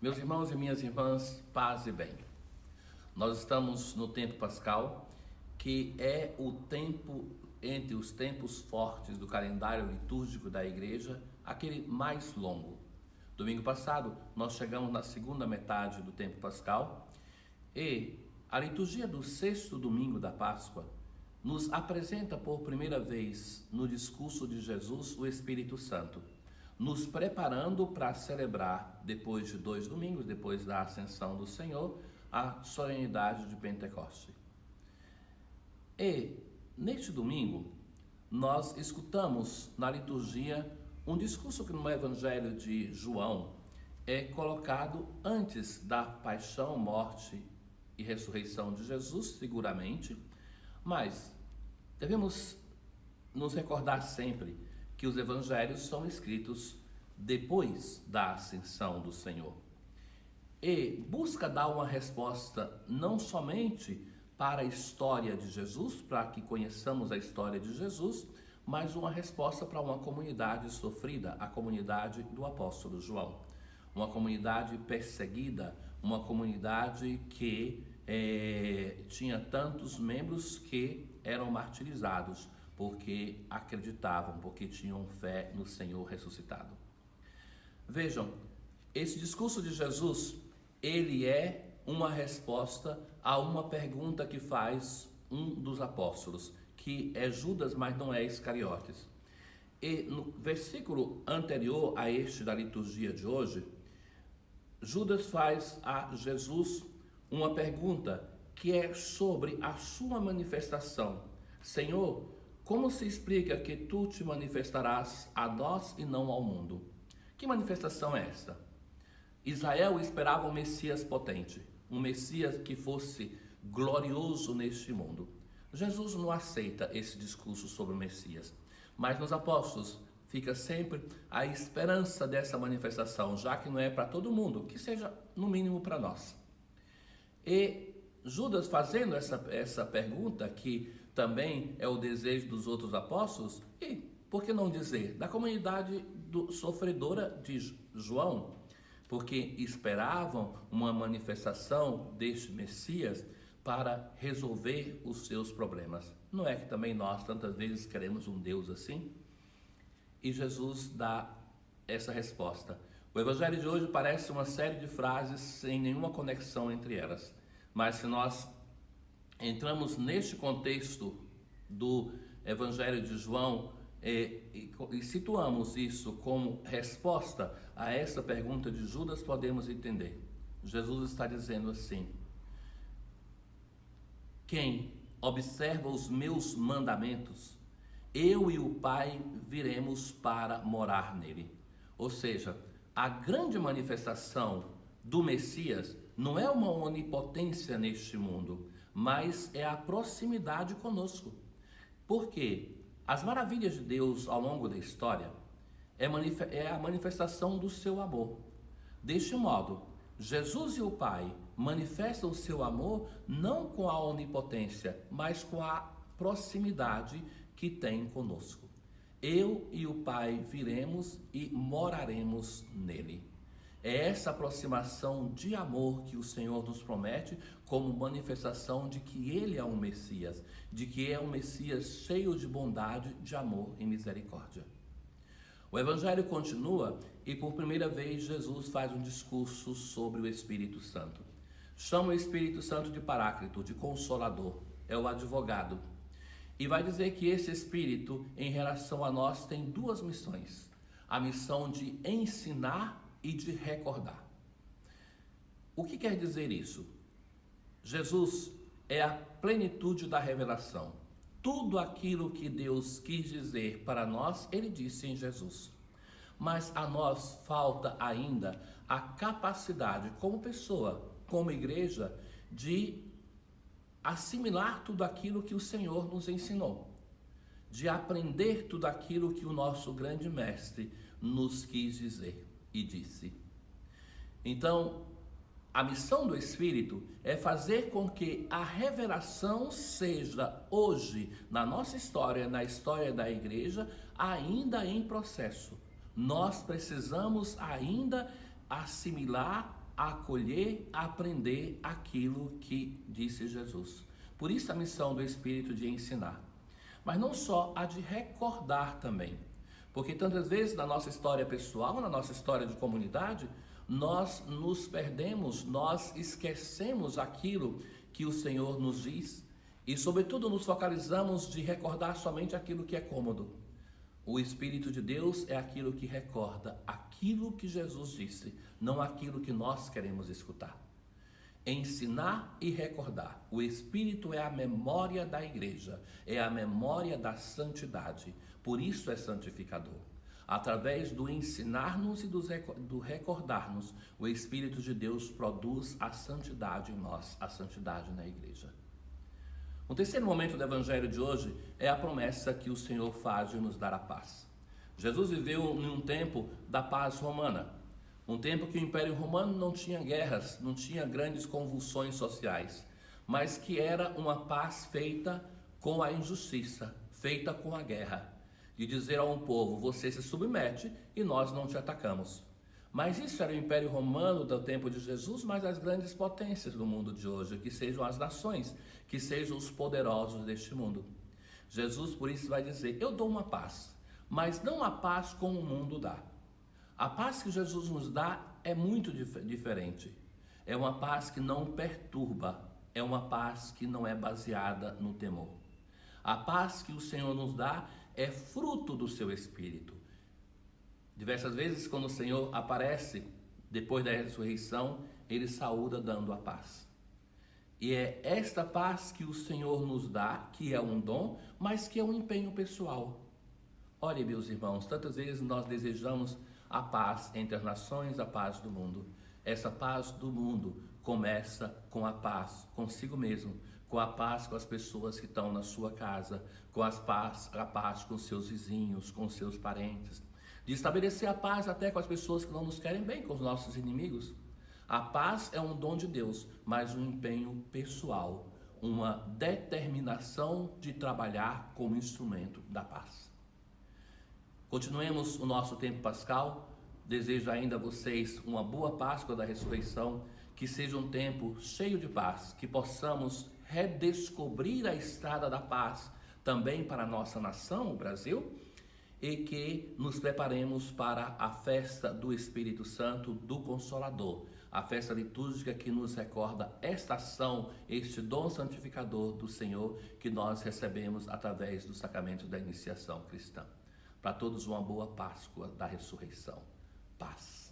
Meus irmãos e minhas irmãs, paz e bem. Nós estamos no tempo pascal, que é o tempo entre os tempos fortes do calendário litúrgico da igreja, aquele mais longo. Domingo passado, nós chegamos na segunda metade do tempo pascal e a liturgia do sexto domingo da Páscoa nos apresenta por primeira vez no discurso de Jesus o Espírito Santo, nos preparando para celebrar, depois de 2 domingos, depois da ascensão do Senhor, a solenidade de Pentecoste. E, neste domingo, nós escutamos na liturgia um discurso que no Evangelho de João é colocado antes da paixão, morte e ressurreição de Jesus, seguramente, mas devemos nos recordar sempre que os evangelhos são escritos depois da ascensão do Senhor. E busca dar uma resposta não somente para a história de Jesus, para que conheçamos a história de Jesus, mas uma resposta para uma comunidade sofrida, a comunidade do apóstolo João. Uma comunidade perseguida, uma comunidade que tinha tantos membros que eram martirizados, porque acreditavam, porque tinham fé no Senhor ressuscitado. Vejam, esse discurso de Jesus, ele é uma resposta a uma pergunta que faz um dos apóstolos, que é Judas, mas não é Iscariotes. E no versículo anterior a este da liturgia de hoje, Judas faz a Jesus uma pergunta que é sobre a sua manifestação. Senhor, como se explica que tu te manifestarás a nós e não ao mundo? Que manifestação é esta? Israel esperava um Messias potente, um Messias que fosse glorioso neste mundo. Jesus não aceita esse discurso sobre o Messias, mas nos apóstolos fica sempre a esperança dessa manifestação, já que não é para todo mundo, que seja no mínimo para nós. E Judas fazendo essa pergunta, que também é o desejo dos outros apóstolos, e por que não dizer, da comunidade sofredora de João, porque esperavam uma manifestação deste Messias para resolver os seus problemas. Não é que também nós tantas vezes queremos um Deus assim? E Jesus dá essa resposta. O Evangelho de hoje parece uma série de frases sem nenhuma conexão entre elas. Mas se nós entramos neste contexto do Evangelho de João e situamos isso como resposta a essa pergunta de Judas, podemos entender. Jesus está dizendo assim: quem observa os meus mandamentos, eu e o Pai viremos para morar nele. Ou seja, a grande manifestação do Messias não é uma onipotência neste mundo, mas é a proximidade conosco. Porque as maravilhas de Deus ao longo da história é a manifestação do seu amor. Deste modo, Jesus e o Pai manifestam o seu amor não com a onipotência, mas com a proximidade que tem conosco. Eu e o Pai viremos e moraremos nele. É essa aproximação de amor que o Senhor nos promete como manifestação de que Ele é um Messias, de que é um Messias cheio de bondade, de amor e misericórdia. O Evangelho continua e por primeira vez Jesus faz um discurso sobre o Espírito Santo. Chama o Espírito Santo de Paráclito, de Consolador, é o advogado. E vai dizer que esse Espírito, em relação a nós, tem duas missões. A missão de ensinar e de recordar. O que quer dizer isso? Jesus é a plenitude da revelação. Tudo aquilo que Deus quis dizer para nós, Ele disse em Jesus. Mas a nós falta ainda a capacidade, como pessoa, como igreja, de assimilar tudo aquilo que o Senhor nos ensinou, de aprender tudo aquilo que o nosso grande mestre nos quis dizer e disse. Então, a missão do Espírito é fazer com que a revelação seja hoje, na nossa história, na história da igreja, ainda em processo. Nós precisamos ainda assimilar a acolher, a aprender aquilo que disse Jesus. Por isso a missão do Espírito de ensinar. Mas não só a de recordar também. Porque tantas vezes na nossa história pessoal, na nossa história de comunidade, nós nos perdemos, nós esquecemos aquilo que o Senhor nos diz e, sobretudo, nos focalizamos de recordar somente aquilo que é cômodo. O Espírito de Deus é aquilo que recorda aquilo que Jesus disse, não aquilo que nós queremos escutar. Ensinar e recordar. O Espírito é a memória da igreja, é a memória da santidade, por isso é santificador. Através do ensinar-nos e do recordar-nos, o Espírito de Deus produz a santidade em nós, a santidade na igreja. O terceiro momento do Evangelho de hoje é a promessa que o Senhor faz de nos dar a paz. Jesus viveu em um tempo da paz romana, um tempo que o Império Romano não tinha guerras, não tinha grandes convulsões sociais, mas que era uma paz feita com a injustiça, feita com a guerra, de dizer a um povo, você se submete e nós não te atacamos. Mas isso era o Império Romano do tempo de Jesus, mas as grandes potências do mundo de hoje, que sejam as nações, que sejam os poderosos deste mundo. Jesus, por isso, vai dizer, eu dou uma paz, mas não a paz como o mundo dá. A paz que Jesus nos dá é muito diferente. É uma paz que não perturba, é uma paz que não é baseada no temor. A paz que o Senhor nos dá é fruto do seu Espírito. Diversas vezes, quando o Senhor aparece, depois da ressurreição, Ele saúda dando a paz. E é esta paz que o Senhor nos dá, que é um dom, mas que é um empenho pessoal. Olha, meus irmãos, tantas vezes nós desejamos a paz entre as nações, a paz do mundo. Essa paz do mundo começa com a paz consigo mesmo, com a paz com as pessoas que estão na sua casa, com a paz com seus vizinhos, com seus parentes. De estabelecer a paz até com as pessoas que não nos querem bem, com os nossos inimigos. A paz é um dom de Deus, mas um empenho pessoal, uma determinação de trabalhar como instrumento da paz. Continuemos o nosso tempo pascal. Desejo ainda a vocês uma boa Páscoa da ressurreição, que seja um tempo cheio de paz, que possamos redescobrir a estrada da paz também para a nossa nação, o Brasil, e que nos preparemos para a festa do Espírito Santo, do Consolador, a festa litúrgica que nos recorda esta ação, este dom santificador do Senhor que nós recebemos através do sacramento da iniciação cristã. Para todos uma boa Páscoa da ressurreição. Paz.